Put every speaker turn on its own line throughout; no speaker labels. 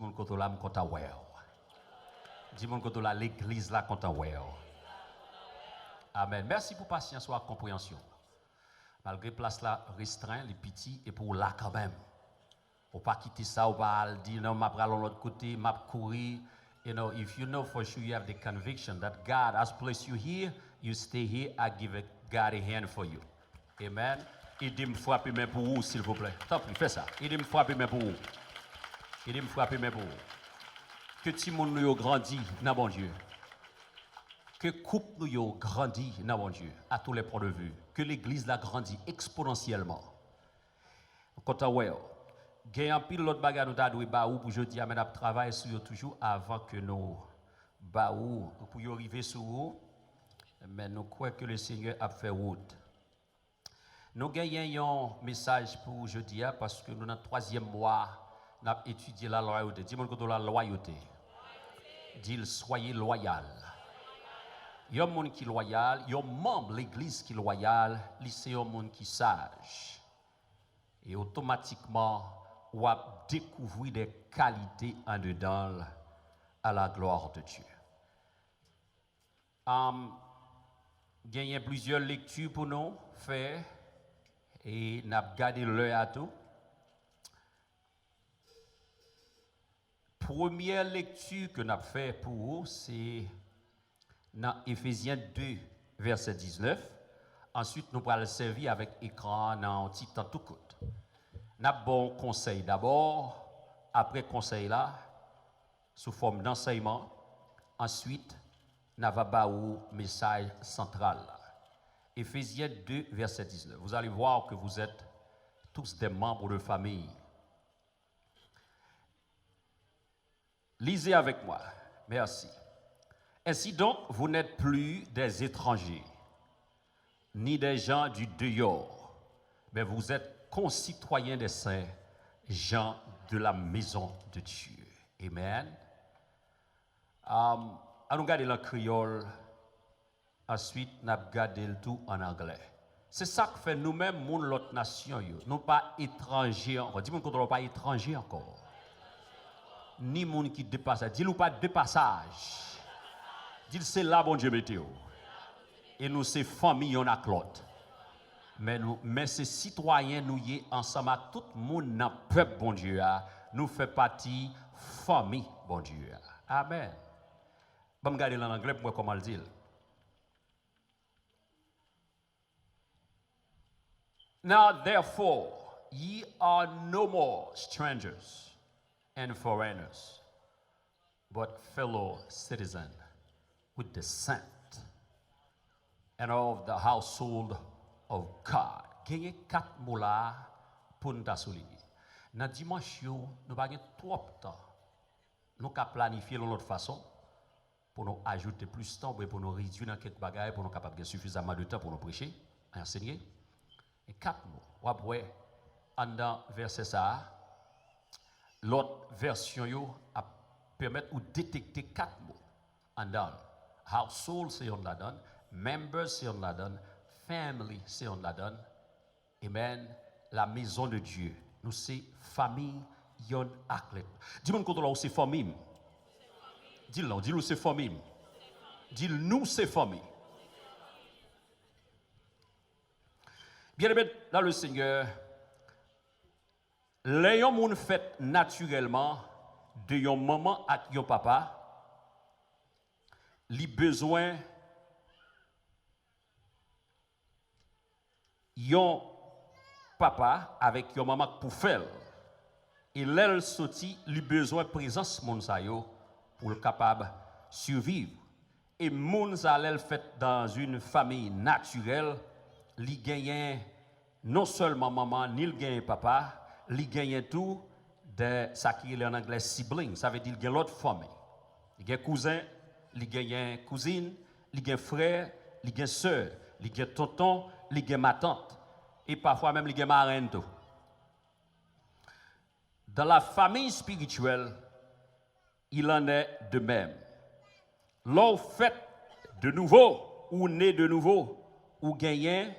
mon koto là m'konta ouais. Dis mon koto là l'église là konta ouais. Amen. Merci pour patience ou compréhension. Malgré place là restreint, les petits et pour là quand même. Ou pas quitter ça ou pas dire non m'a pral l'autre côté, m'a courir. You know, if you know for sure you have the conviction that God has placed you here, you stay here. I give God a hand for you. Amen. Aidez me frapper main pour vous, s'il vous plaît. Tant pis, fais ça. Aidez me frapper main pour vous. Aidez me frapper main pour vous. Que tout le monde nous grandit dans bon Dieu. Que couple nous grandit dans bon Dieu, à tous les points de vue. Que l'église la grandit exponentiellement. Quand on voit, il y a un pile l'autre bagage nous t'a ba ou pour je dis mais on travaille sur toujours avant que nous ba ou pour y arriver sur vous. Mais nous croyons que le Seigneur a fait route. Nous gagnons un message pour jeudi parce que nous dans le 3e mois nous avons étudié la loyauté. Dis-moi que la loyauté. Dis soyez loyal. Il y a un monde qui est loyal, il y a un membre de l'église qui est loyal, c'est un monde qui est sage. Et automatiquement, on va découvrir des qualités en dedans à la gloire de Dieu. Il y a plusieurs lectures pour nous faire et nous avons gardé l'heure à tout. Première lecture que nous avons fait pour vous, c'est dans Éphésiens 2, verset 19. Ensuite, nous allons le servir avec écran dans un petit temps tout court. Nous avons bon conseil d'abord, après conseil là, sous forme d'enseignement. Ensuite, nous avons un message central. Éphésiens 2, verset 19. Vous allez voir que vous êtes tous des membres de famille. Lisez avec moi. Merci. Ainsi donc, vous n'êtes plus des étrangers, ni des gens du dehors, mais vous êtes concitoyens des saints, gens de la maison de Dieu. Amen. Allons regarder le créole, ensuite, nous regardons le tout en anglais. C'est ça que fait nous-mêmes, l'autre nation, nous pas étrangers encore. Dis-moi qu'on ne pas étrangers encore. Ni moun qui dépasse. Dis-nous pas de passage. Dis c'est là, bon Dieu, météo. Et nous, c'est famille, on a l'autre. Mais ces citoyens, nous y est ensemble à tout le monde dans le peuple, bon Dieu. Nous fait partie famille, bon Dieu. Amen. Je vais regarder en anglais pour voir comment le dire. Now, therefore, ye are no more strangers and foreigners, but fellow citizens with the saint and of the household of God. Gagné 4 mots là pour nous souligner. Dans dimanche, nous n'avons pas trop de temps. Nous avons planifié de l'autre façon pour nous ajouter plus de temps, pour nous réduire dans quelques bagages, pour nous capables de suffisamment de temps pour nous prêcher, enseigner. Et 4 mots. Après, dans verset ça, l'autre version a permettre de détecter 4 mots. En dans household, c'est on la donne. Members, c'est on la donne. Family, c'est on la donne. Amen. La maison de Dieu. Nous, c'est famille, yon aklet. Dis-moi quand on c'est famille. Dis-le, c'est famille. Dis-nous, c'est famille. Bien aimé, dans le Seigneur, les gens fait naturellement de yon maman à yon papa, li besoin yon papa avec yon maman pour faire. Et l'elle sorti, li besoin présence moun sa yo pour le capable survivre. Et moun sa l'elle fait dans une famille naturelle, li gagne non seulement maman, ni le gagne papa, li gagne tout de ça qui est en anglais sibling, ça veut dire qu'il y a l'autre famille. Il y a cousin, il y a cousine, il y a frère, il y a sœur, il y a tonton, il y a ma tante et parfois même il y a marraine tout. Dans la famille spirituelle, il en est de même. L'on fait de nouveau ou né de nouveau ou gagner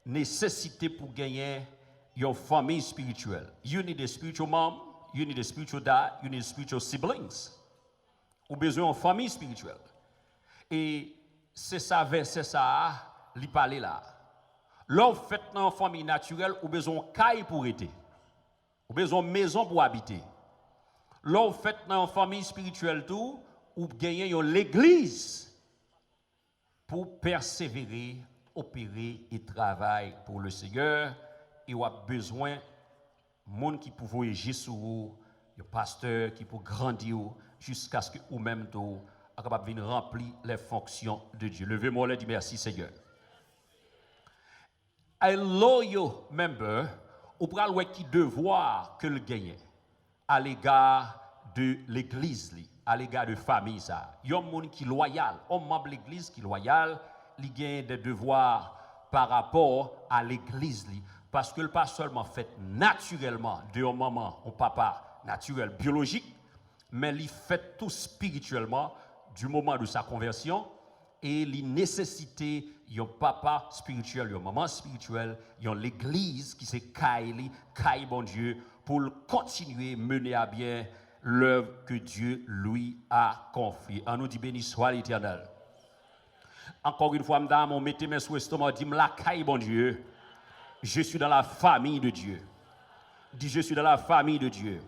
nécessité pour gagner une famille spirituelle. You need a spiritual mom, you need a spiritual dad, you need spiritual siblings. Ou besoin de famille spirituelle. Et c'est ça, verset ça, li parle là. L'on fait dans une famille naturelle, ou besoin de caille pour être. Ou besoin de maison pour habiter. L'on fait dans une famille spirituelle tout, ou gagner l'église pour persévérer, opérer et travailler pour le Seigneur. Et on a besoin de monde qui peut voyager sur vous, le pasteur qui peut grandir jusqu'à ce que vous-même vous capable de remplir les fonctions de Dieu. Levez-moi et dis merci Seigneur. A loyal member, ou pral wè qui devoir que le gagne à l'égard de l'église, à l'égard de famille ça. Yon moun qui loyal, on membre l'église qui loyal, li gagne des devoirs par rapport à l'église parce que le pas seulement fait naturellement de un maman, un papa naturel biologique, mais il fait tout spirituellement du moment de sa conversion et il nécessite un papa spirituel, un maman spirituel, un l'église qui c'est Kaili, bon Dieu, pour continuer à mener à bien l'œuvre que Dieu lui a confiée. On nous dit béni soit l'Éternel. Encore une fois, madame, on mettait mes sous l'estomac, dit la caille, bon Dieu, je suis dans la famille de Dieu. Dis, je suis dans la famille de Dieu.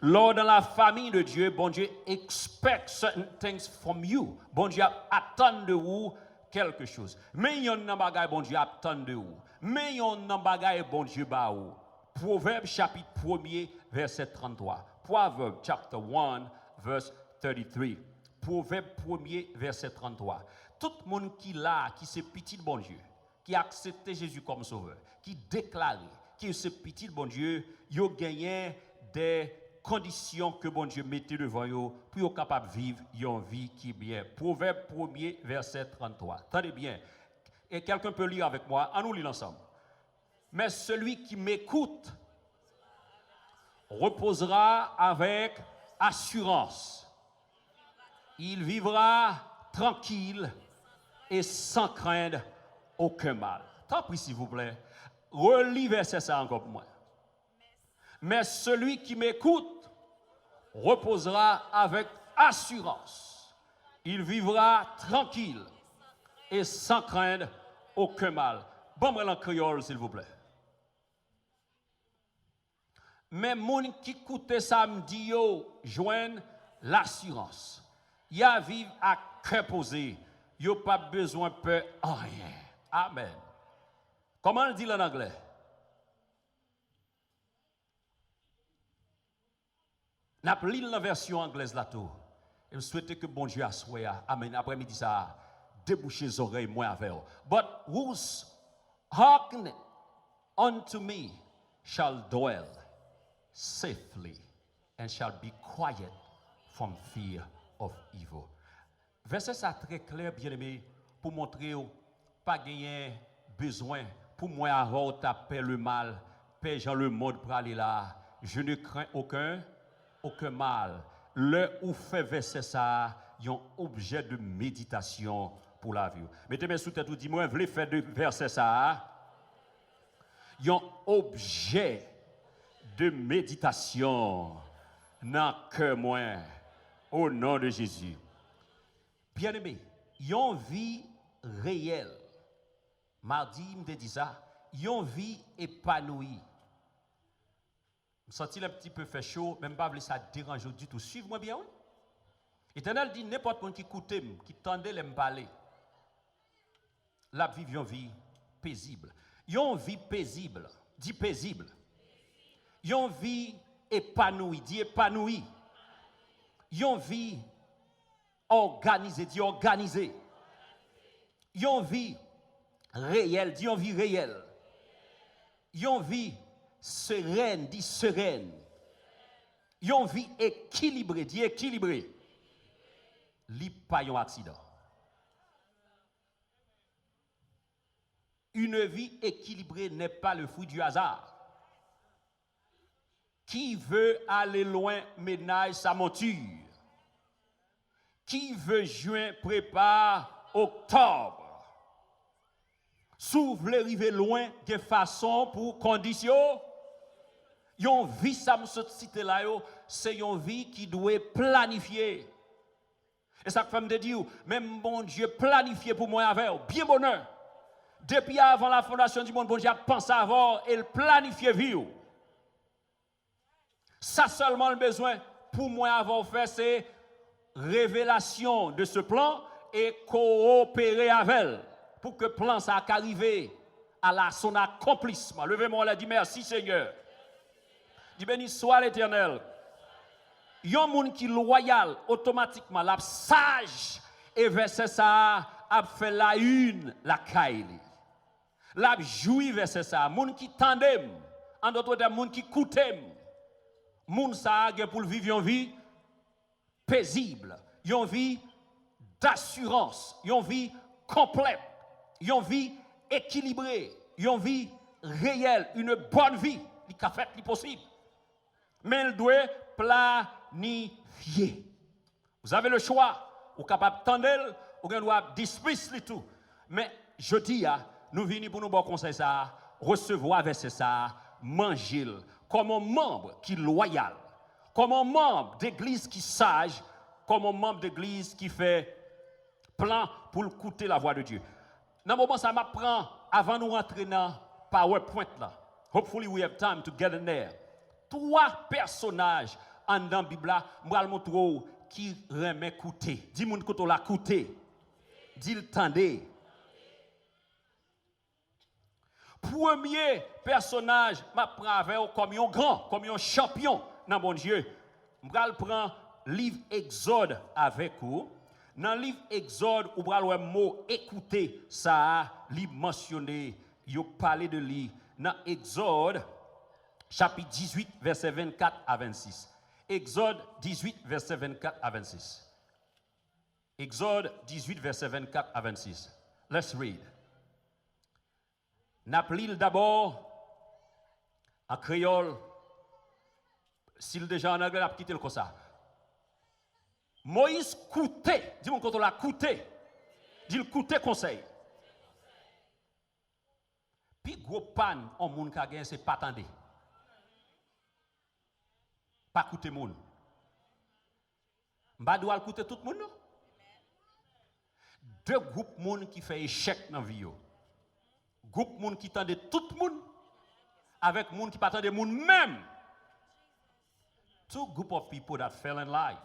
Lors dans la famille de Dieu, bon Dieu expect certain things from you. Bon Dieu attend de vous quelque chose. Mais il y a un bagay bon Dieu attend de vous. Mais il y a un bagay bon Dieu ba ou. Proverbe chapitre 1er verset 33. Proverbe chapter 1 verse 33. Proverbe 1er verset 33. Tout le monde qui là, qui c'est petit bon Dieu, qui a accepté Jésus comme sauveur, qui déclare, qui est ce petit bon Dieu, il a gagné des conditions que bon Dieu mettait devant eux pour être capable de vivre une vie qui est bien. Proverbe 1er, verset 33. Attendez bien. Et quelqu'un peut lire avec moi. À nous lire ensemble. Mais celui qui m'écoute reposera avec assurance. Il vivra tranquille et sans craindre aucun mal. Tant pis, s'il vous plaît. Relis verset ça encore pour moi. Mais celui qui m'écoute reposera avec assurance. Il vivra tranquille et sans craindre aucun mal. Bon, moi, en créole, s'il vous plaît. Mais moun qui écoute samedi yo joignent l'assurance. Y a vivre à cœur posé. Yo pas besoin de peur rien. Amen. Comment on dit en anglais? N'a pas lu la version anglaise là tout. Et je souhaite que bon Dieu assoie. Amen. Après-midi ça déboucher les oreilles moi avec. But whose hearken unto me shall dwell safely and shall be quiet from fear of evil. Verset ça très clair, bien aimé, pour montrer pas gagner besoin pour moi avoir taper le mal, père Jean le monde pour aller là. Je ne crains aucun mal. Le ou fait verset ça, un objet de méditation pour la vie. Mettez-moi sous tête ou dis-moi, vous voulez faire de verset ça, un objet de méditation dans le cœur moi, au nom de Jésus. Bien aimé, une vie réelle. Mardi, je me dit ça, une vie épanouie. Je me sens un petit peu fait chaud, même pas ça dérange du tout. Suivez-moi bien, oui. Éternel dit n'importe qui écoute, qui tendait les me parler. La vie, une vie paisible. Une vie paisible, dit paisible. Une vie épanouie, dit épanouie. Une vie organisée, dit organisée. Une vie réelle, dit une vie réelle. Une vie sereine, dit sereine. Une vie équilibrée, dit équilibrée. Li pas un accident. Une vie équilibrée n'est pas le fruit du hasard. Qui veut aller loin ménage sa monture. Qui veut juin prépare octobre. Si vous voulez arriver loin, de façon pour condition, Yon vie, ça me cité là, c'est une vie qui doit planifier. Et ça fait me dire, même bon Dieu planifié pour moi avec, bien bonheur. Depuis avant la fondation du monde, bon Dieu a pensé avant et planifié vie. Ça seulement le besoin pour moi avoir fait, c'est révélation de ce plan et coopérer avec elle pour que le plan ça arrive à son accomplissement. Levez-moi là, dit merci Seigneur. Dit béni soit l'Éternel. Yon moun qui loyal automatiquement la sage et verset ça a fait la une la kaili. La joui verset ça moun qui tandem en d'autres termes moun qui coûtem. Moun ça a pour vivre une vie paisible, une vie d'assurance, une vie complète, une vie équilibrée, une vie réelle, une bonne vie, qui a fait li possible. Mais elle doit planifier. Vous avez le choix, vous êtes capable d'attendre, vous doit dispenser tout. Mais je dis, nous venons pour nous bon conseil ça, recevoir verset ça, manger comme un membre qui est loyal, comme un membre d'église qui est sage, comme un membre d'église qui fait plan pour écouter la voix de Dieu. Dans le moment ça m'apprend avant nous rentrer dans PowerPoint là. Hopefully we have time to get in there. 3 personnages en dans la Bible, je vais montrer qui remet écouter. Dis moun koto la écouter. Dis le tendez. Premier personnage, je prends avec comme un grand, comme un champion dans mon Dieu. Je vais prendre le livre Exode avec vous. Dans le livre Exode, vous allez le mot écouter, ça a mentionné, vous parlez de lui. Dans Exode, chapitre 18, verset 24 à 26. Exode 18, verset 24 à 26. Exode 18, verset 24 à 26. Let's read. N'appelil d'abord en créole, s'il déjà en anglais, a quitté le comme ça. Moïse coûtait, dis-moi quand on l'a coûté, dit le coûté conseil. Puis gros panne en monde qui a gagné, c'est pas attendre. Pas coûter monde. M'a doit coûter tout le monde non? Deux groupes monde qui fait échec dans vie. Groupe monde qui tendait tout le monde avec monde qui pas tendait monde même. Two group of people that fell in life.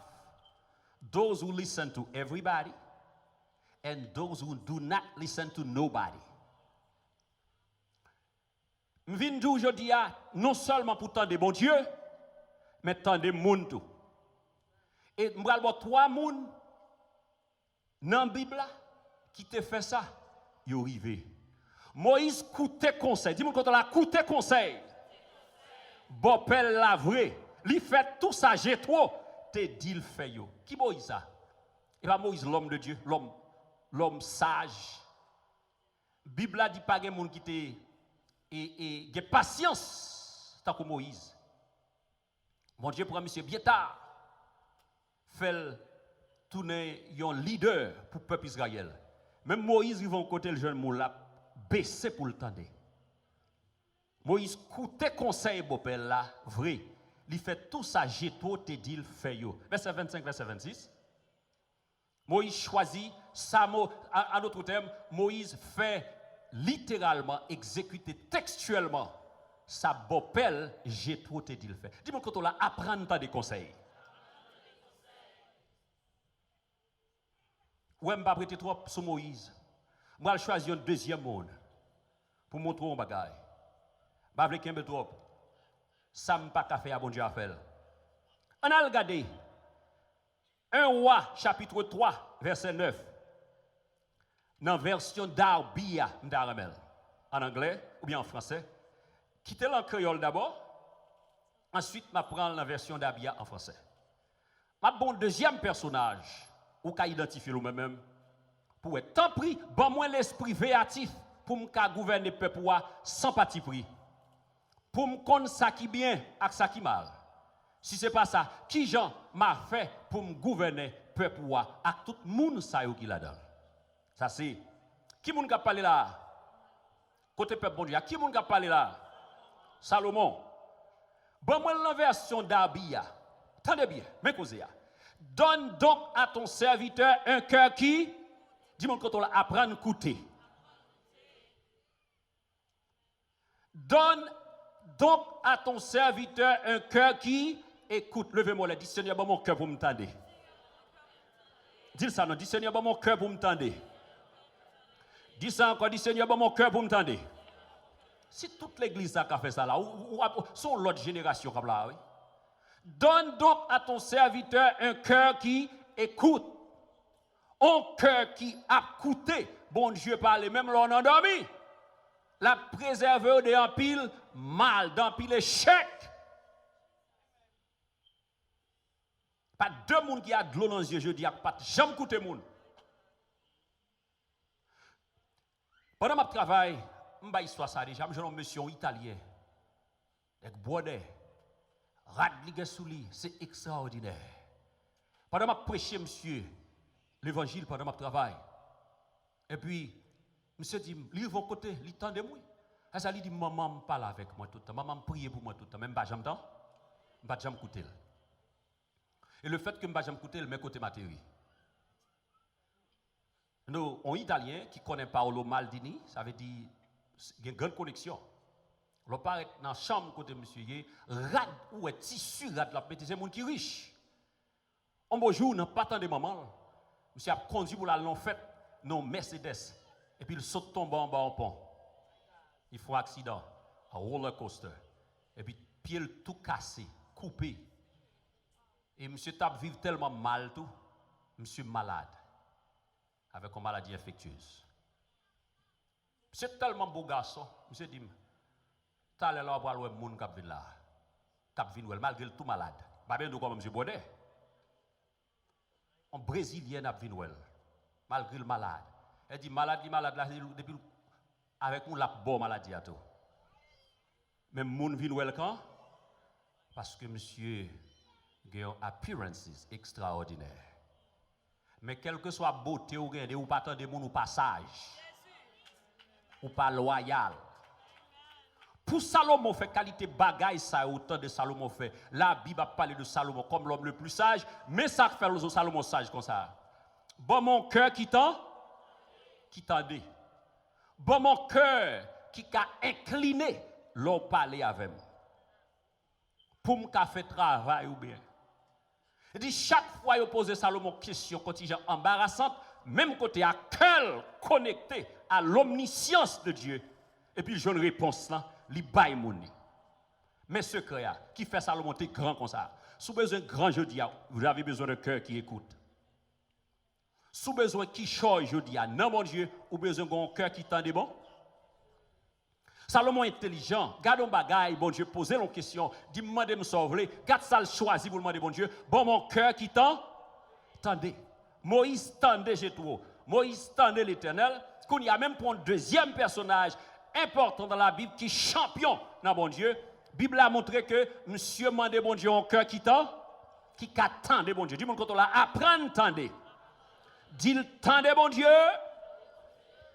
Those who listen to everybody and those who do not listen to nobody. M'vin di aujourd'hui non seulement pour tendre bon Dieu, mais tendre monde tout. Et m'bral bo 3 moun dans la Bible qui te fait ça, yo rivé. Moïse coûtait conseil. Dis-moi quand on a coûté conseil. Bon père la vrai, li fait tout ça j'ai trop, te dit le fait yo. Qui Moïse ça? Et pas Moïse l'homme de Dieu, l'homme sage. Bible a dit pas gen moun qui te et gen patience tant que Moïse. Mon Dieu prend monsieur bien tard. Fait tourner un leader pour le peuple Israël. Même Moïse ils vont côté le jeune moun là baisser pour le tendre. Moïse coûtait conseil beau-père là, vrai. Il fait tout ça, j'ai tout te dit le fait yo. Verset 25, verset 26. Moïse choisit, en d'autres termes, Moïse fait littéralement, exécuter textuellement sa beau-père, j'ai tout te dit le fait. Dis-moi quand on l'a apprendre des conseils. Ouais, je ne vais pas prêter trop sur Moïse. Je vais choisir un deuxième monde pour montrer un bagage. Je vais prêter trop. Ça ne m'a pas fait à bon Dieu à faire. On a regardé 1 roi chapitre 3 verset 9 dans la version d'Arbia en anglais ou bien en français. Quittez en créole d'abord, ensuite je prends la version d'Arbia en français. Ma bon deuxième personnage ou qu'a identifié lui-même pour être tant pris bon moi l'esprit véatif pour me gouverner le peuple sans parti pris. Pour me connaître ça qui bien et ça qui mal. Si ce n'est pas ça, qui Jean m'a fait pour me gouverner le peuple et tout le monde qui est là-dedans. Ça c'est. Qui moun ka parlé là? Côté peuple bon Dieu, qui moun ka parlé là? Salomon. Bon, moi, la version d'Abia. Attendez bien, mais causez. Donne donc à ton serviteur un cœur qui, dis-moi quand on apprend à écouter. Donne donc à ton serviteur un cœur qui écoute. Levez-moi le dit Seigneur, bon mon cœur pour me tendre. Dis ça, non, dis Seigneur, bon mon cœur pour me tendre. Dis ça encore, dis Seigneur, bon mon cœur pour me tendre. Si toute l'église a fait ça là, ou son l'autre génération comme là, oui. Donne donc à ton serviteur un cœur qui écoute. Un cœur qui a écouté. Bon Dieu parle, même l'on endormi. La préserver d'un pile mal, d'un pile échec. Pas deux monde qui a de l'eau dans les yeux, je dis, pas jamais écouter monde. Pendant mon travail, je vais histoire ça déjà, j'ai un monsieur italien. Avec Boisdet, Radligue Souli, c'est extraordinaire. Pendant que je prêchais, monsieur, l'évangile pendant mon travail. Et puis, monsieur dit, il va côté, il tend de moi. Et ça lui dit, maman me parle avec moi tout le temps, maman me prie pour moi tout le temps, même pas jamais temps, je ne jamais écouter. Et le fait que je ne jamais écouter, il met côté matériel. Nous, en italien, qui connaît Paolo Maldini, ça veut dire, il y a une grande connexion. On paraît dans la chambre côté monsieur, il y a rad ou un tissu rad la c'est un monde qui est riche. Un beau jour, n'a pas tant de moments, monsieur a conduit pour la longue fête, non Mercedes. Et puis il saute tombe en bas en pont. Il fait un accident, un roller coaster. Et puis pied tout cassé, coupé. Et monsieur tape vivre tellement mal tout, monsieur malade avec une maladie infectieuse. C'est tellement beau garçon, monsieur dit, t'as l'air là pour aller voir moun k'ap vin là. K'ap vin wel malgré tout malade. Pas bien comme monsieur Baudet. Un brésilien ap vin wel malgré le malade. Elle dit malade là depuis avec nous la bonne maladie à tout. Même moun vin wel quand parce que monsieur a une appearances extraordinaires. Mais quelle que soit beauté ou gain, ou pas tant de moun ou passage, ou pas loyal. Pour Salomon fait qualité bagaille ça autant de Salomon fait. La Bible a parlé de Salomon comme l'homme le plus sage, mais ça fait le Salomon sage comme ça. Bon mon cœur qui tendait. Bon mon cœur qui a incliné l'on parler avec moi. Pour me faire travail ou bien. Il dit chaque fois il pose Salomon question contingent embarrassante, même côté à cœur connecté à l'omniscience de Dieu. Et puis j'ai une réponse là, li bail mouni. Mais secret qui fait Salomon t'es grand comme ça. Sous besoin grand jeudi, vous avez besoin de cœur qui écoute. Sous besoin qui change jeudi, non mon Dieu, ou besoin d'un cœur qui tend bon. Salomon intelligent, garde un bagaille, bon Dieu, posez une question, dis-moi de me sauver, garde ça le choisi pour demander bon Dieu, bon mon cœur qui tendez. Moïse tendait chez toi. Moïse tendait l'Éternel, qu'on y a même pour un deuxième personnage important dans la Bible qui est champion dans bon Dieu. La Bible a montré que monsieur demandait bon Dieu un cœur qui attendait bon Dieu. Dis-moi quand on l'a apprendre tendez. Dis tendez bon Dieu,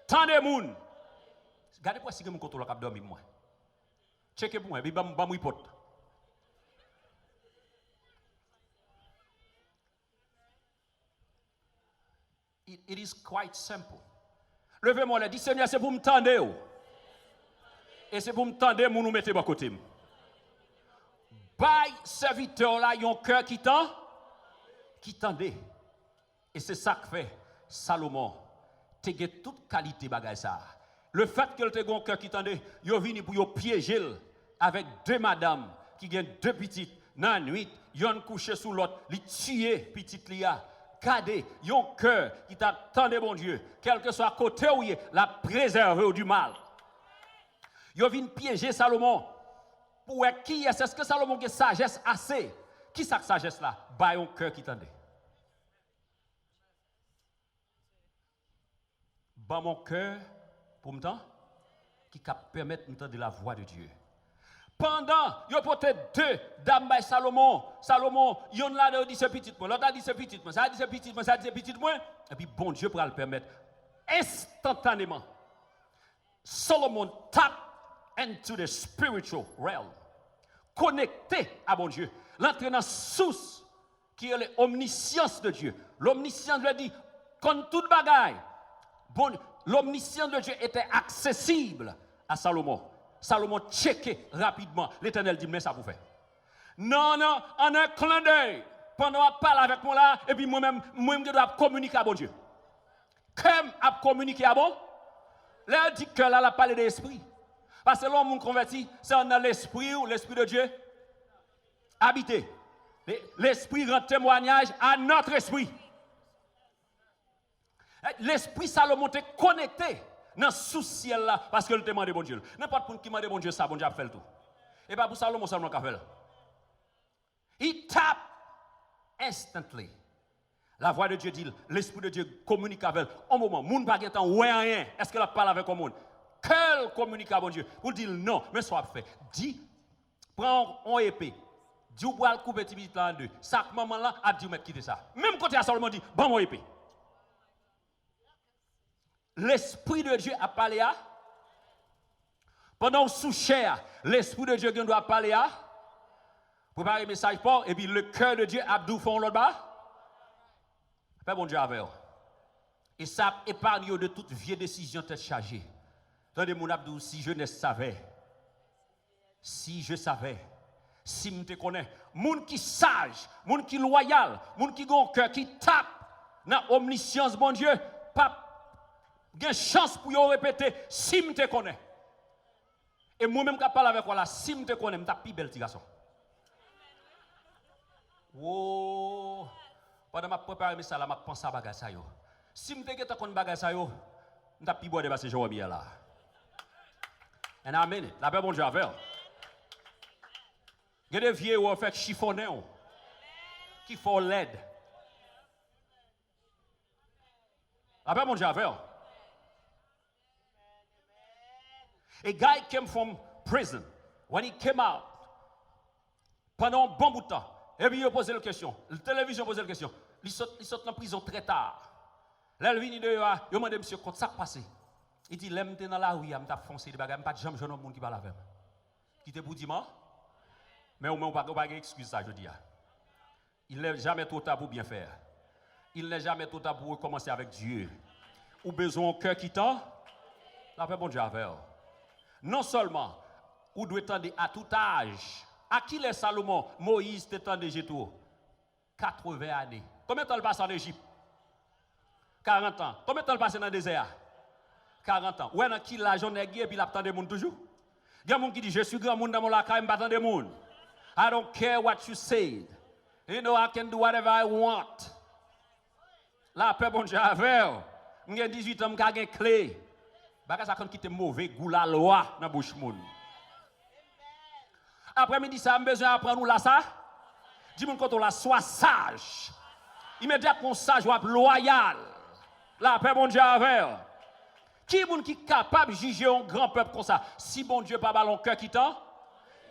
tendez moun. Regardez quoi si je me contrôle cap dormir moi. Checkez pour moi, bi ba moi pote. It is quite simple. Levez-moi là, dis Seigneur, c'est pour me tendre. Et c'est pour me tendre, vous nous mettez à côté. Bail serviteur là, il y a un cœur qui tendait. Et c'est ça que fait Salomon. Tu as toute qualité bagay ça. Le fait que tu as un cœur qui tendait, il est venu pour piéger avec deux madames qui ont deux petites. Dans la nuit, ils ont couché sous l'autre, ils tué petite Lia. Gardez, il y a un cœur qui t'attend de bon Dieu, quel que soit côté où il est, la préserver du mal. Ils viennent piéger Salomon. Pour qui est-ce que Salomon a sagesse assez? Qui est-ce que sagesse là? Bah, un cœur qui tendait. Bah, mon cœur, pour me qui permet de m'entendre la voix de Dieu. Pendant, il y a peut-être deux dames by Salomon. Salomon, il y en a là dit c'est petit moi, l'autre a dit c'est petit moi, ça a dit c'est petit moi, ça a dit c'est petit moi. Et puis bon Dieu pourra le permettre. Instantanément, Solomon tap into the spiritual realm. connecté à bon Dieu. L'entrer dans la source qui est l'omniscience de Dieu. L'omniscience veut dire, comme toute bagaille, bon, l'omniscience de Dieu était accessible à Salomon. Salomon checké rapidement. L'Éternel dit, mais ça vous fait. Non, en un clin d'œil, pendant qu'on parle avec moi là, et puis moi-même, je dois communiquer à bon Dieu. Comme à communiquer à bon, là, dit que là, la parle de l'esprit. Parce que l'homme converti, c'est dans l'esprit ou l'esprit de Dieu habité. L'esprit rend témoignage à notre esprit. L'esprit Salomon est connecté dans ce ciel là parce que le demande de bon Dieu. N'importe qui demande bon Dieu ça, bon Dieu a fait le tout. Et pas pour Salomon seulement qu'a fait. Il tape instantly. La voix de Dieu dit, l'esprit de Dieu communique avec elle. Au moment, moun pas temps ouais rien. Est-ce qu'elle parle avec le monde? Qu'elle communique avec bon Dieu. Pour dire non, mais soit fait. Dis, prends une épée. Dis ou le couper petit là en deux. Ça moment là a dit mettre quitter ça. Même côté à Salomon dit, bon mon épée. L'esprit de Dieu a parlé à pendant sous chair, l'esprit de Dieu doit parler à préparer un message fort et puis le cœur de Dieu a dû faire l'autre bas. Pas bon Dieu avec eux. Et ça épargne de toute vieille décision tête chargée. Attendez mon abdou, si je savais, si je savais, si je te connais, moun qui sage, moun qui loyal, moun qui gon cœur, qui tape dans omniscience bon Dieu, pas une chance pour yo répéter si je te connais. Et moi-même qui parle avec toi là, si je te connais, je suis plus belle petit garçon. Oh, pendant que je prépare ça, je pense à bagage ça yo. Si je te connais bagage ça yo, je suis plus beau de passer jour bien là. And I mean it. La paix bon Dieu avec. Il y a des vieux qui ont fait chiffonner, qui font l'aide. La paix bon Dieu avec. A guy came from prison. When he came out, pendant un bon bout de temps, et puis il a posé la question. La télévision a posé la question. Il sort en prison très tard. Là, il vient de il a demandé, monsieur, quand ça passé? Il dit, l'aime dans la rue, il m'a foncé des bagages, pas de jamais jeune homme qui parle avec moi. Qui te pour dire, mais au moins, on n'a pas d'excuse ça, je dis. Il n'est jamais trop tard pour bien faire. Il n'est jamais trop tard pour recommencer avec Dieu. Ou besoin au cœur qui tend, la paix bon Dieu avec. Non seulement, vous devez tendre à tout âge. À qui les Salomon, Moïse t'étendait Jéto? 80 années. Combien de temps il passe en Égypte? 40 ans. Combien de temps il passe dans le désert? 40 ans. Ou est-ce qu'il la journée et puis il attend des gens toujours? Il y a des gens qui disent, je suis grand monde dans mon lac, je m'attends des gens. I don't care what you say. You know, I can do whatever I want. La paix, bon Dieu, avec. J'ai 18 ans, j'ai une clé. Parce que ça quitte mauvais goût la loi dans la bouche moun. Après-midi, ça a besoin d'apprendre là ça. Dis-moi quand on la soit sage. Immédiatement sage ou loyal. La paix, bon Dieu, avec. Qui est capable de juger un grand peuple comme ça? Si bon Dieu pas ballon cœur qui tend,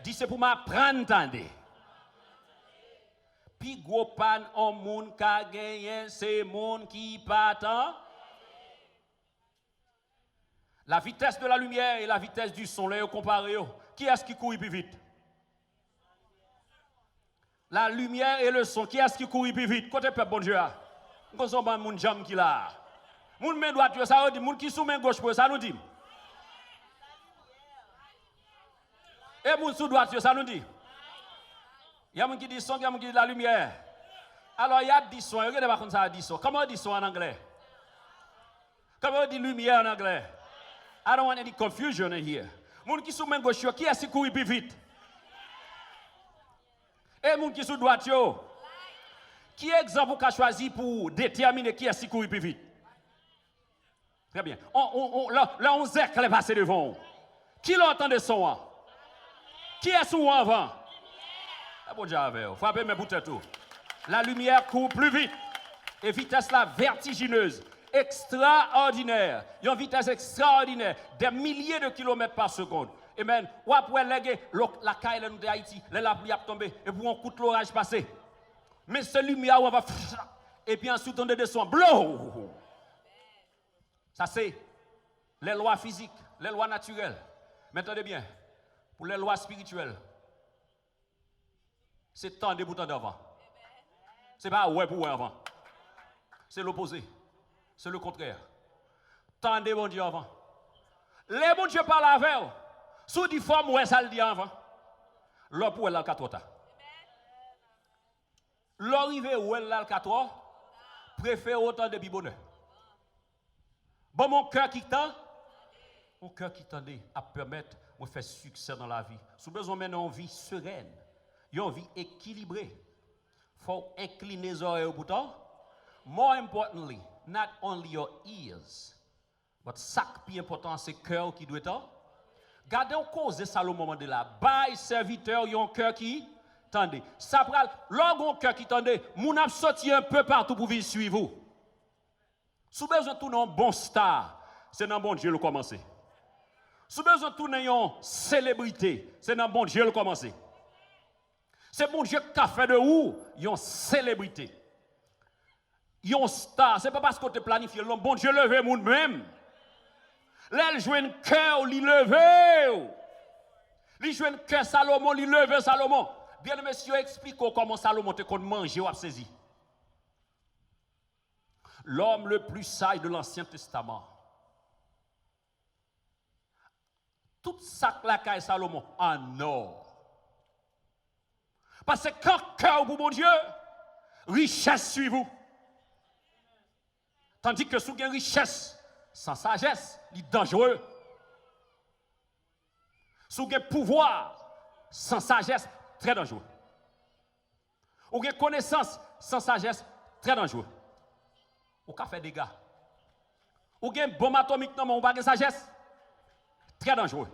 dit c'est pour m'apprendre tendez. Puis gros pan en monde qui a gagné, c'est monde qui patent. La vitesse de la lumière et la vitesse du son, là, comparé. Qui est-ce qui court plus vite? La lumière et le son, qui est-ce qui court plus vite? Côté peuple, bon Dieu. Nous sommes un monde jam qui là. Moun main droite, ça veut dire, moun qui sous main gauche, ça nous dit. Et moun sous droite, ça nous dit. Il y a moun qui dit son, il y a moun qui dit la lumière. Alors il y a 10 sons, regardez pas comme ça 10 sons. Comment on dit son en anglais? Comment on dit lumière en anglais? I don't want any confusion in here. Moun qui sous main gauche, qui est-ce qui court plus vite? Et moun qui sous droite, qui est exemple qu'a choisi pour déterminer qui est-ce qui court plus vite? Très bien. Là, on zèque les passer devant. Qui l'entend de son? Qui est sous avant? Ah bon Dieu avec vous. Frappez mes boutons tout. La lumière court plus vite. Et vitesse là vertigineuse. Extraordinaire. Il y a une vitesse extraordinaire. Des milliers de kilomètres par seconde. Amen. Ou après la caille de Haïti, la pluie a tombé. Et pour un coup de l'orage passé. Mais cette lumière, on va. Et puis ensuite, on descend. Blow! Ça, c'est les lois physiques, les lois naturelles. Mais attendez bien, pour les lois spirituelles, C'est tendre pour tendre avant. C'est pas ouais pour ouais avant. C'est l'opposé. C'est le contraire. Tendez bon Dieu avant. Les bon Dieu parlent avec eux. Sous des formes, ouais, ça le dit avant. L'homme pour elle, là, 4 ans. L'arrivée où elle, là, 4 ans, préfère autant de bonheur. Bon, mon cœur qui tend, mon cœur qui tendait à permettre de faire succès dans la vie. Sous besoin maintenant une vie sereine, une vie équilibrée. Il faut incliner les oreilles au bouton. More importantly, not only your ears, but ça qui est important, c'est le cœur qui doit être. Gardez en cause ça le moment de là. Bye serviteur, il y a un cœur qui tendait. Ça pral, l'orgon cœur qui tendait, mon a sorti un peu partout pour venir suivre vous. Sous besoin de tout un bon star, c'est dans bon Dieu le commencer. Sous besoin de tout une célébrité, c'est dans bon Dieu le commencer. C'est bon Dieu qui a fait de vous une célébrité. Une star, c'est pas parce qu'on te planifie, le bon Dieu levé moun même. Là, il joue un cœur, il levé. Il joue un cœur Salomon, il levé Salomon. Bien, monsieur, explique comment Salomon te compte manger ou a saisi. L'homme le plus sage de l'Ancien Testament. Tout ça que la caille Salomon en or. Parce que quand cœur pour mon Dieu, richesse suit vous. Tandis que sous une richesse sans sagesse, il est dangereux. Sous un pouvoir sans sagesse, très dangereux. Ou une connaissance sans sagesse, très dangereux. Ou qu'a fait des dégâts. Ou une bombe atomique dans mon bagage sagesse, très dangereux.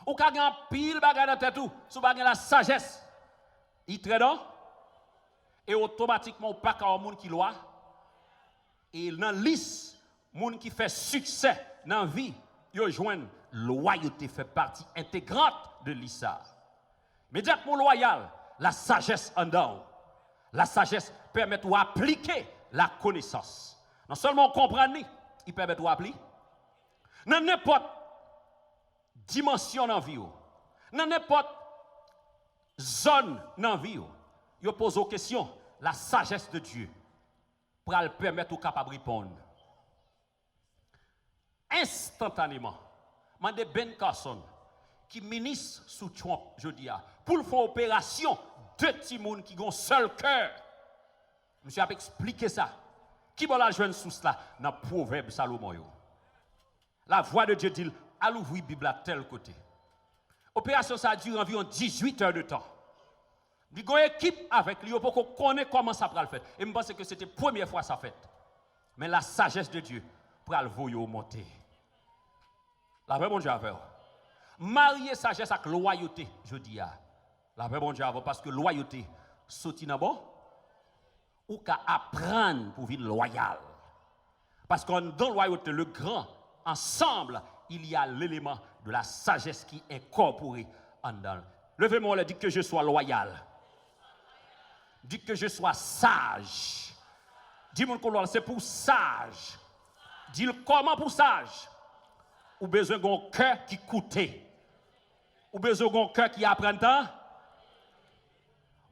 Ou qu'a un pile bagage dans tête tout, sous bagage la sagesse, il très dangereux. Et automatiquement, ou pas qu'un monde qui loin. Et dans la liste, les gens qui fait succès dans la vie, ils joignent loyauté, fait partie intégrante de l'ISA. Mais dire que mon loyal, la sagesse en dedans. La sagesse permet d'appliquer la connaissance. Non seulement comprendre, il permet d'appliquer. Dans n'importe dimension dans la vie, dans n'importe zone dans la vie, il pose aux questions, la sagesse de Dieu. Pour le permettre au capable de répondre. Instantanément, je Ben Carson, qui ministre sous Trump, je dis, pour faire opération, deux petits gens qui ont un seul cœur. Monsieur a expliqué ça. Qui va la joindre sous cela dans le proverbe Salomon? La voix de Dieu dit, à l'ouvrir la Bible à tel côté. Opération, ça a duré environ 18 heures de temps. Il y a une équipe avec lui pour qu'on connaisse comment ça va le faire. Et je pense que c'était la première fois que ça fait. Mais la sagesse de Dieu pour le voir monter. La vraie bon Dieu avec. Marier sagesse avec loyauté, je dis. La vraie bon Dieu avec parce que loyauté, sauter dans bon, ou qu'à apprendre pour vivre loyal. Parce que dans loyauté, le grand, ensemble, il y a l'élément de la sagesse qui est incorporé en dedans. Levez-moi, dit que je sois loyal. Dit que je sois sage. Dis-moi que c'est pour sage. Dis-le comment pour sage. Ou besoin d'un cœur qui coûte. Ou besoin d'un cœur qui apprend tant.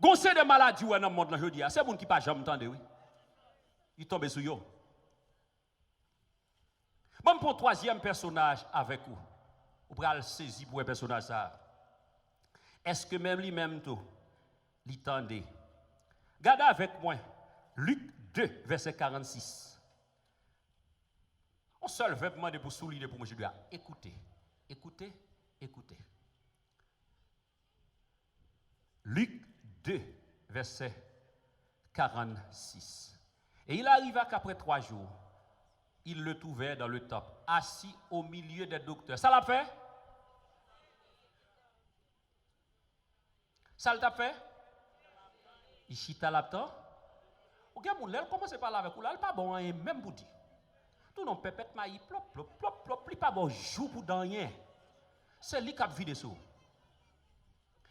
Gonse de maladies dans le monde aujourd'hui. C'est moun qui pas jamais entendu oui. Il tombe sur yo. Bon pour troisième personnage avec vous. Vous pral saisir pour un personnage ça. Est-ce que même lui-même tout l'entendez? Regardez avec moi Luc 2 verset 46. On seul veut demander pour souligner pour moi je dois écouter. Écoutez, écoutez. Luc 2 verset 46. Et il arriva qu'après 3 jours, il le trouvait dans le temple, assis au milieu des docteurs. Ça l'a fait? Ça l'a fait? Il chita là-dedans. Ou bien mon lèl commence par là avec ou là, il pas bon rien même pour dire. Tout non pépette maï plop plop plop plop, il pas bon jour pour dans rien. C'est lui qui a vidé ça.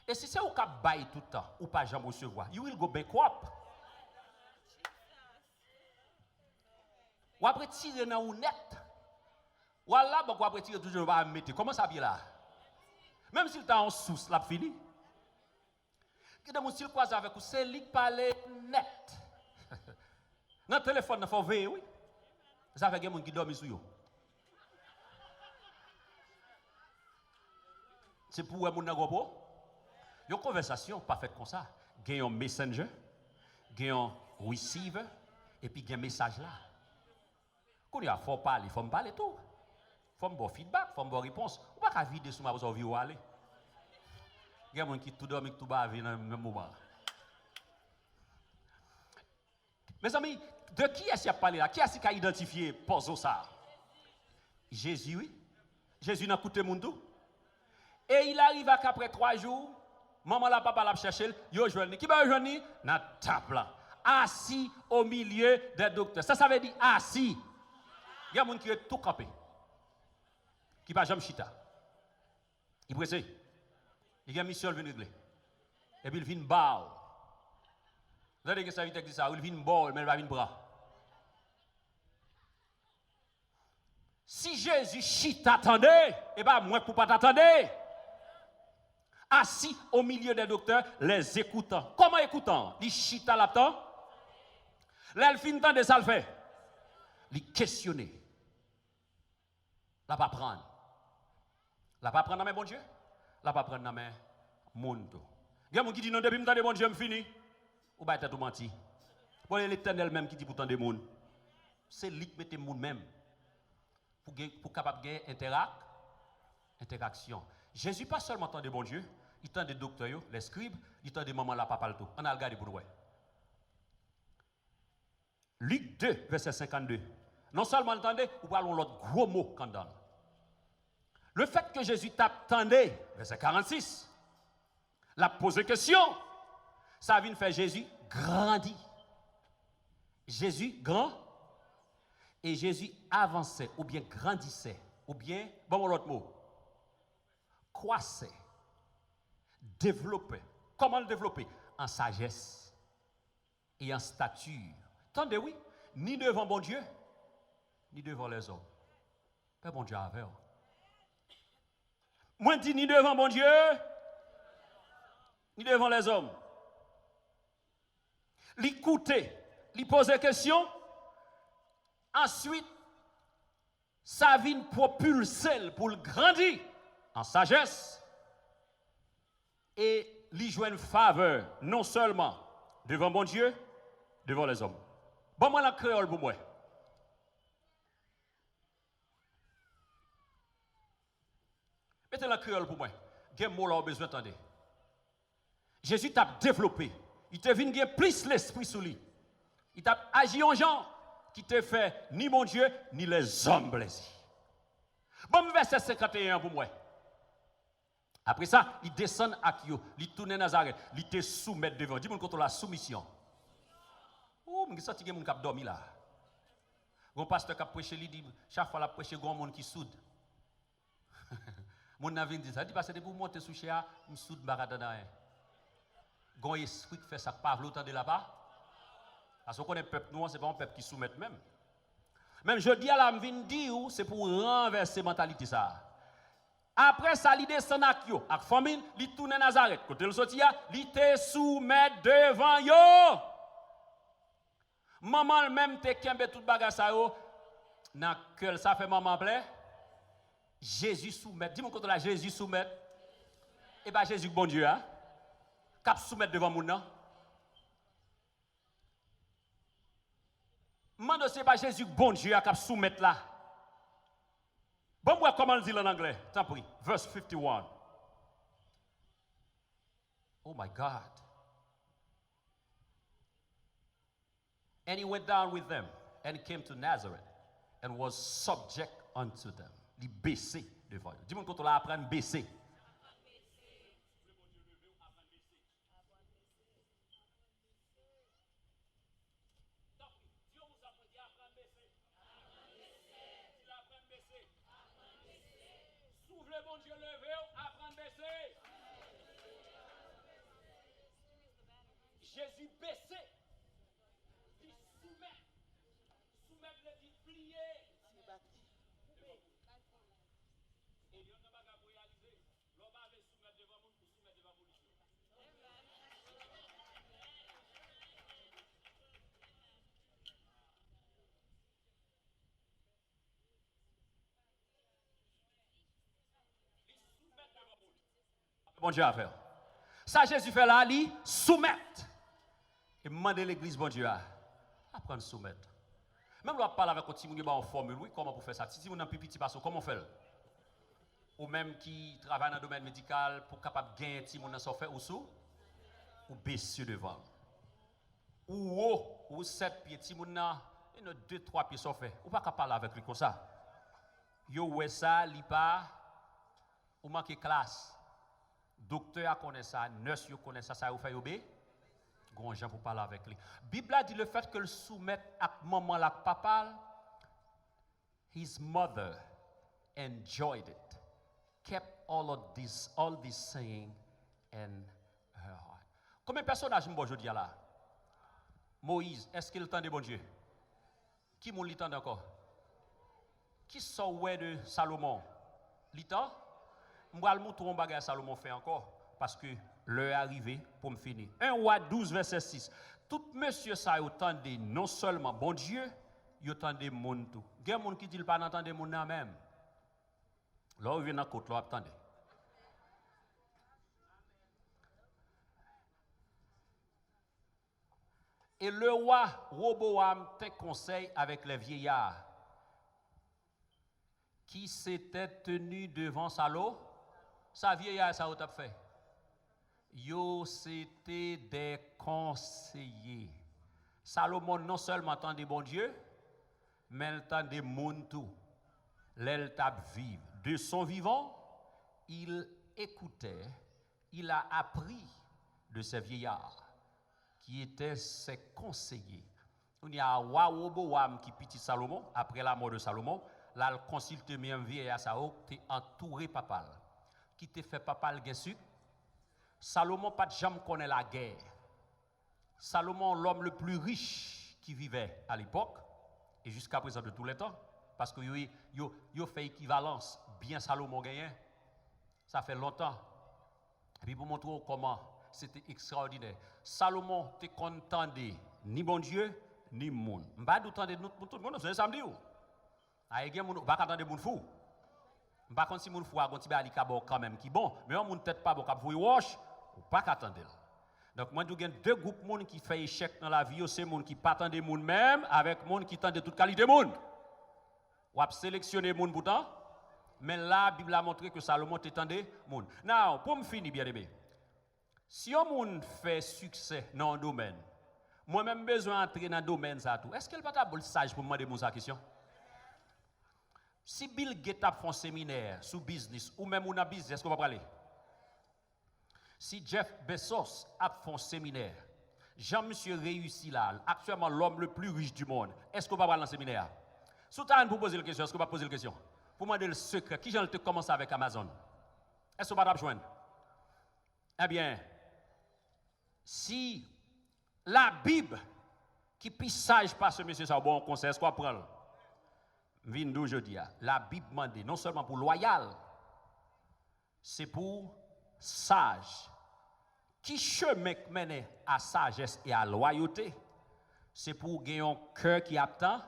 Et si c'est au cap bail tout le temps, ou pas jamais recevoir, you will go bankrupt. Ou après tirer dans ou net. Ou là, ou après tirer toujours va mettre. Comment ça bien là? Même s'il t'a en sous, là fini. Qui de mon style croisé avec vous, c'est lui qui parle net. Dans le téléphone, il faut veiller, oui. Ça fait des gens qui dorment sur eux. C'est pour vous, mon une conversation pas faite comme ça. Il y a un messenger, il y a un receiver, et puis il y a un message là. Quand il faut parler, il faut me parler tout. Il faut me donner feedback, il faut me donner réponse. On ne peut pas vider sur ma vie où aller. Il y a des gens qui tout dorment, tout bavent dans le même moment. Mes amis, de qui est-ce qu'il a parlé là? Qui est-ce qui a identifié Pozo ça? Jésus, oui. Jésus n'a coûté mon tout. Et il arrive qu'après 3 jours, maman la papa l'a cherché, yo joini. Qui va joindre? Dans table là. Assis au milieu des docteurs. Ça veut dire assis. Il y a des gens qui est tout campé. Qui va jamais chita. Il presse. Il y a mission vient régler. Et puis il vient bao. Vous avez que ça veut dire ça, il vient bol mais il va venir bras. Si Jésus chita attendez, et ben moi pour pas t'attendre. Assis au milieu des docteurs, les écoutant. Comment écoutant? Il chita là-dedans. Là, il finit de ça le fait. Il questionner. La pas prendre. La pas prendre dans mes bon Dieu. La pas prendre dans mes monde. Il y a des gens qui disent non, depuis que je bon Dieu, je fini. Ou bien tout menti. Pour l'Éternel même qui dit pourtant des monde. C'est lui qui met les monde même. Pour capable de gagner interaction. Jésus pas seulement tant de bon Dieu, il tend des docteurs, les scribes, il tend des mamans là, papa le tout. On a regardé pour nous. Luc 2, verset 52. Non seulement entendez, ou parlons l'autre gros mot quand donne. Le fait que Jésus t'attendait, verset 46, l'a posé question, ça vient faire Jésus grandir. Jésus grand, et Jésus avançait, ou bien grandissait, ou bien, bon l'autre mot, croissait, développait. Comment le développer? En sagesse et en stature. Attendez, oui, ni devant bon Dieu, ni devant les hommes. Pas bon Dieu avec eux. Moi, je dis ni devant bon Dieu, ni devant les hommes. L'écouter, lui poser question, ensuite, ça vient propulser pour le grandir en sagesse et lui jouer une faveur, non seulement devant mon Dieu, devant les hommes. Bon, moi, la créole pour moi. Mettez la créole pour moi. Quel mot là, besoin d'entendre. Jésus t'a développé. Il t'a vu plus l'esprit sur lui. Il t'a agi en gens qui te fait ni mon Dieu, ni les hommes blessés. Bon, verset 51 pour moi. Après ça, il descend à Kyo, il tourne à Nazareth, il te soumet devant. Dis-moi contre la soumission. Oh, je sens que quelqu'un qui a dormi là. Un pasteur qui a prêché, il dit, chaque fois qu'il a prêché, il y a un monde qui soude. Mon navire dit ça, il dit, parce que pour monter sous chéa, je soude baradana. Il y a un esprit qui fait ça, pas l'autant de là-bas. Parce qu'on est peuple noir, ce n'est pas un peuple qui soumet même. Même je dis à la dire, c'est pour renverser la mentalité ça. Après ça, il descend à Kyo, avec famille, il tourne à Nazareth. Côté le sorti, il te soumet devant yo. Maman même te kembe tout bagage ça yo. Dans que ça fait maman plaît. Jésus soumet. Dis-moi quand là Jésus soumet. Et bien Jésus bon Dieu hein. Cap soumettre devant moun nan. Mande c'est pas Jésus bon Dieu cap soumettre là. Bon moi comment le dit en anglais? Tant pis. Verse 51. Oh my God. And he went down with them and came to Nazareth and was subject unto them. Il baissait devant eux. Dis-moi quand on l'a appris à baisser. Souffle bon Dieu levé, apprendre à baisser. Jésus baissait. Il soumet. Soumettre le dit plier. Et il y a un bagage pour réaliser. L'homme avait soumettre devant vous pour soumettre devant vous. bon Dieu a fait. Ça, Jésus fait là, il soumettre. Et demander l'église, bon Dieu, à apprendre à soumettre. Même là, on parle avec un petit monde en formule, oui, comment pour faire ça? Si on a un petit passo, comment on fait? Ou même qui travaille dans le domaine médical pour capable de gagner un petit monde dans fait ou sous, ou baisser devant. Ou haut, ou 7 pieds, petit monde il y a 2-3 pieds sont faits. Ou pas capable parler avec lui comme ça. Yo ouais ça, li pas, ou manque classe. Docteur connaît ça, nurse connaît ça, ça vous fait obéir. Grand gens pour parler avec lui. Bible a dit le fait que le soumette à maman la papa, his mother enjoyed it, kept all this saying in her heart. Combien de personnages m'ont aujourd'hui là? Moïse, est-ce qu'il tend de bon Dieu? Qui m'ont l'entend encore? Qui sont ouais de Salomon? L'entend? M'bral montrer un bagage Salomon fait encore parce que l'heure est arrivée pour me finir. 1 Roi 12 verset 6. Tout monsieur ça entendait non seulement bon Dieu, il entendait monde tout. Il y a des gens qui disent pas entendre monde même. Là, il vient dans côte là attendez. Et le roi Roboam te conseille avec les vieillards qui s'étaient tenus devant Salo. Sa vieillard, ça a fait. Yo, c'était des conseillers. Salomon non seulement entendait bon Dieu, mais il entendait monde tout. L'eltab vive. De son vivant, il écoutait, il a appris de ses vieillards qui étaient ses conseillers. Il y a Roboam qui petit Salomon, après la mort de Salomon, là, il consulte même vieillard Sao, qui entouré papal, qui te fait papal guessu. Salomon pas de jamais connaît la guerre. Salomon, l'homme le plus riche qui vivait à l'époque, et jusqu'à présent de tous les temps, parce que yo fait équivalence, bien Salomon gagné, ça fait longtemps. Et puis pour montrer comment c'était extraordinaire. Salomon te contendait ni bon Dieu, ni monde. M'pas d'entendre tout le monde, c'est ça me dit. Ah, il y a moun pas attendre moun fou. M'pas contre si moun fou a gon ti ba li ka bon quand même qui bon, mais on moun tête pas bon ka vous wash ou pas attendre. Donc moi je gagne deux groupes monde qui fait échec dans la vie, c'est monde qui pas attendre moun même avec monde qui tente de toute qualité monde. Ou a sélectionner moun pourtant, mais là la Bible a montré que Salomon t'entendait monde. Now, pour me finir bien aimé. Si un monde fait succès dans un domaine, moi-même besoin d'entrer dans le domaine ça tout. Est-ce qu'elle va être sage pour me demander mon question? Si Bill Gates a fait un séminaire sur business ou même un business, est-ce qu'on va parler? Si Jeff Bezos a fait un séminaire, Jean-Monsieur réussi là, actuellement l'homme le plus riche du monde, est-ce qu'on va parler dans le séminaire? Si tu as pour poser la question, est-ce qu'on va poser la question? Pour demander le secret, qui j'en te commence avec Amazon? Est-ce qu'on va rejoindre? Eh bien, si la Bible, qui est sage par ce monsieur, ça bon conseil, est-ce qu'on va prendre? Vin d'aujourd'hui, la Bible demande non seulement pour loyal, c'est pour sage. Qui chemin mène à sagesse et à loyauté, c'est pour gagner un cœur qui attend.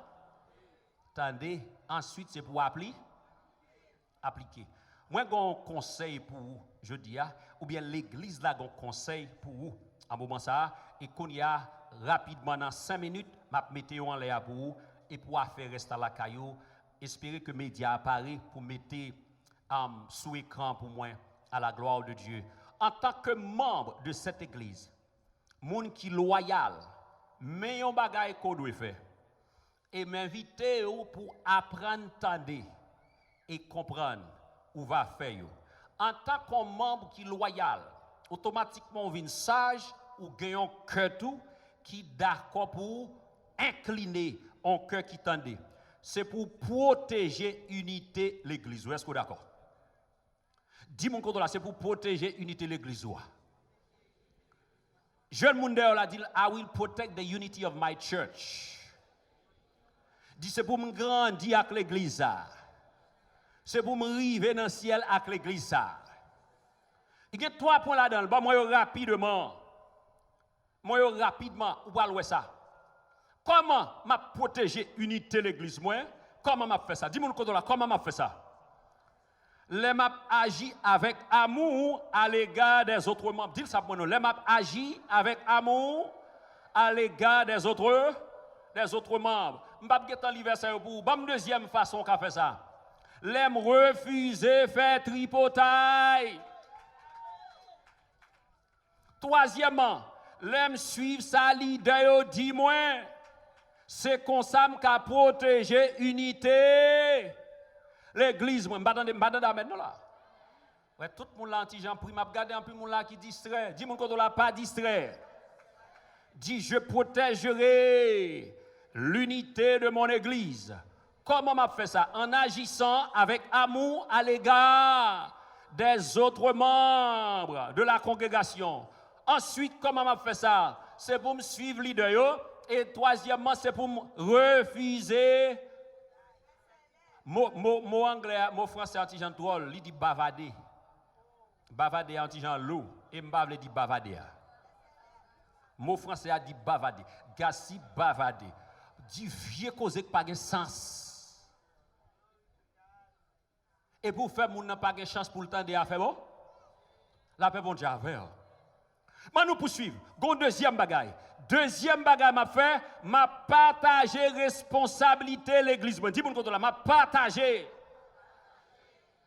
Attendez, ensuite c'est pour appliquer. Moi, j'ai un conseil pour vous, je dis, ou bien l'église là, j'ai un conseil pour vous, en moment ça, et qu'on y a rapidement dans 5 minutes, je vais mettre en l'air pour vous, et pour faire rester à la caillou, espérer que les médias apparaissent pour mettre sous écran pour moi, à la gloire de Dieu. En tant que membre de cette église, monde qui loyal, mais un bagage qu'on doit faire, et m'inviter pour apprendre, tendre et comprendre où va faire. En tant que membre qui loyal, automatiquement on vient sage ou gagne un cœur tout qui d'accord pour incliner un cœur qui tendait. C'est pour protéger unité l'église. Est-ce que vous êtes d'accord? Dis mon côté là, c'est pour protéger unité l'église. Jeune monde là dit I will protect the unity of my church. Dit c'est pour me grandir avec l'église. C'est pour me arriver dans le ciel avec l'église. Il y a 3 points là-dedans. Bon, moi rapidement. Moi rapidement, où va ça? Comment m'a protéger unité l'église moi? Comment m'a fait ça? Dis-moi là, comment m'a fait ça? Les m'a agi avec amour à l'égard des autres membres. Dis ça pour nous. Les m'a agi avec amour à l'égard des autres membres. M'pa pas l'anniversaire pour vous. Deuxième façon qu'a fait ça. L'aime refuser faire tripotaille. Troisièmement, l'aime suivre sa leader dis-moi. C'est comme ça qu'a protéger unité. L'église, moi, je ne vais pas maintenant là. Ouais, tout le monde là, anti-Jean, je regarde un peu le monde là qui distrait. Dis-moi qu'on ne l'a pas distrait. Dis, je protégerai l'unité de mon église. Comment m'a fait ça? En agissant avec amour à l'égard des autres membres de la congrégation. Ensuite, comment m'a fait ça? C'est pour me suivre leader. Et troisièmement, c'est pour me refuser. Mot anglais, mot français anti-Jean drôle, il dit bavader. Bavader anti-Jean l'eau. Et m'bavle dit bavader. Mot français a dit bavader. Gassi bavader. Dit vieux cause qui pas de sens. Et pour faire moun n'a pas de chance pour le temps de faire bon. La paix bon Dieu avec. Mais nous poursuivons. Gon deuxième bagaille. Deuxième bagaille m'a fait, m'a partagé responsabilité l'église. Dis-moi contre là, m'a partagé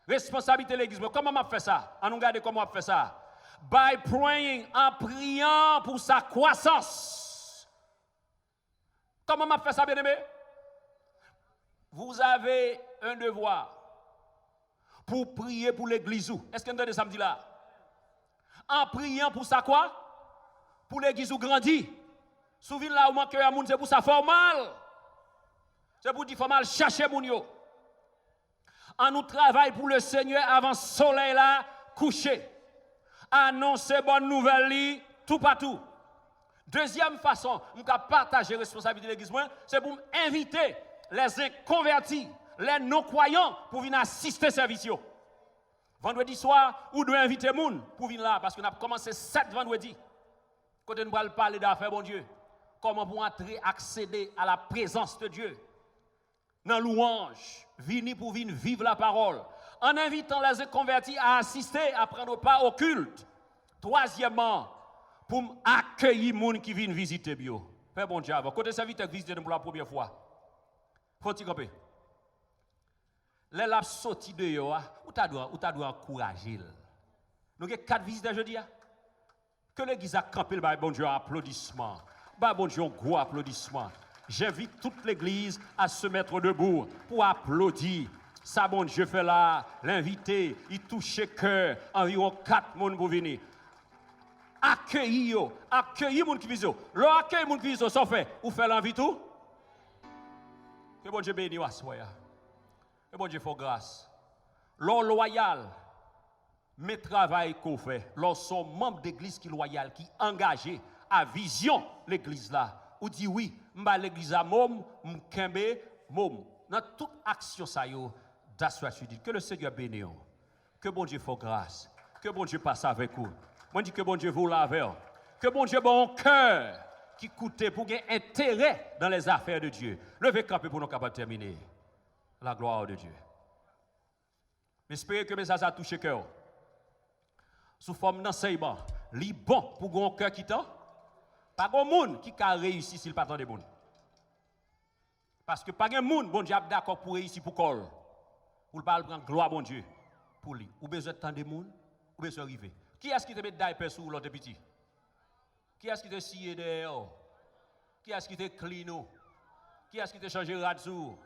responsabilité l'église. Comment m'a fait ça? On nous regarde comment m'a fait ça. By praying, en priant pour sa croissance. Comment m'a fait ça, bien-aimé? Vous avez un devoir pour prier pour l'église. Est-ce que vous entendez samedi là? En priant pour ça quoi? Pour l'église où grandit. Souvenez là où manque un monde, c'est pour ça formal. C'est pour dire formal, chercher moun yo. En nous travaille pour le Seigneur avant le soleil là coucher. Annoncer bonne nouvelle tout partout. Deuxième façon, nous partager la responsabilité de l'église, c'est pour inviter les inconvertis, les non-croyants pour venir assister service. Vendredi soir, ou doit inviter les gens pour venir là, parce qu'on a commencé 7 vendredis. Quand on va parler d'affaires, bon Dieu, comment pour entrer, accéder à la présence de Dieu. Dans louange, venir pour venir vivre la parole. En invitant les convertis à assister, à prendre part au culte. Troisièmement, pour accueillir les gens qui viennent visiter bio. Père bon Dieu, quand on s'invite à visiter pour la première fois, faut-il camper? Les lap sorti de yo, ou ta doit encourager. Nous avons 4 visiteurs jeudi. Que l'église a campé le bon Dieu applaudissement. Bon Dieu gros applaudissement. J'invite toute l'église à se mettre debout pour applaudir. Ça bon Dieu fait là, l'invité, il touche le cœur, environ 4 personnes pour venir. Accueillir les gens qui viennent. Leur accueil les gens qui viennent, ça fait, ou fait l'envie tout. Que bon Dieu bénisse à soi. Que bon Dieu fait grâce. L'or loyal, mes travail qu'on fait, lorsqu'on membre d'église qui loyal, qui engagé à vision l'église là, ou dit oui, m'ba l'église à mom, m'kembe mom. Dans toute action ça yo, que le Seigneur bénisse. Que bon Dieu fait grâce. Que bon Dieu passe avec vous. Moi dis que bon Dieu vous lave. Que bon Dieu bon cœur qui coûte pour gagner intérêt dans les affaires de Dieu. Levez camper pour nous capables de terminer. La gloire de Dieu. J'espère que mes a touché cœur. Sous forme d'enseignement, li bon pour un cœur qui tend. Pas de monde qui a réussi s'il pas de monde. Parce que pas de monde, bon Dieu a d'accord pour réussir pour col. Pour pas prendre gloire bon Dieu pour lui. Ou besoin de temps de monde, ou besoin d'arriver. Qui est-ce qui te met diaper sur l'autre petit? Qui est-ce qui te scie dehors? Qui est-ce qui te clean? Qui est-ce qui te change rad sur?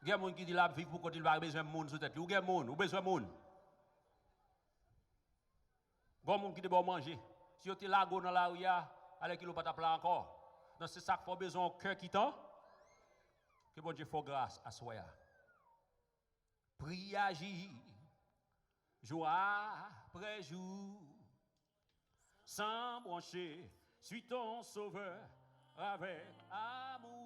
Il y a des gens qui disent la vie pour qu'on ait besoin de monde sur tête. Ou il y a des gens qui ont besoin de monde. Il y a des gens qui doivent manger. Si vous êtes là dans la rue, allez qu'il ne pas t'appeler encore. Donc c'est ça qu'il faut besoin au cœur qui tend. Que bon Dieu fasse grâce à soi. Prie, agis, jour après jour, sans brancher, suis ton sauveur avec amour.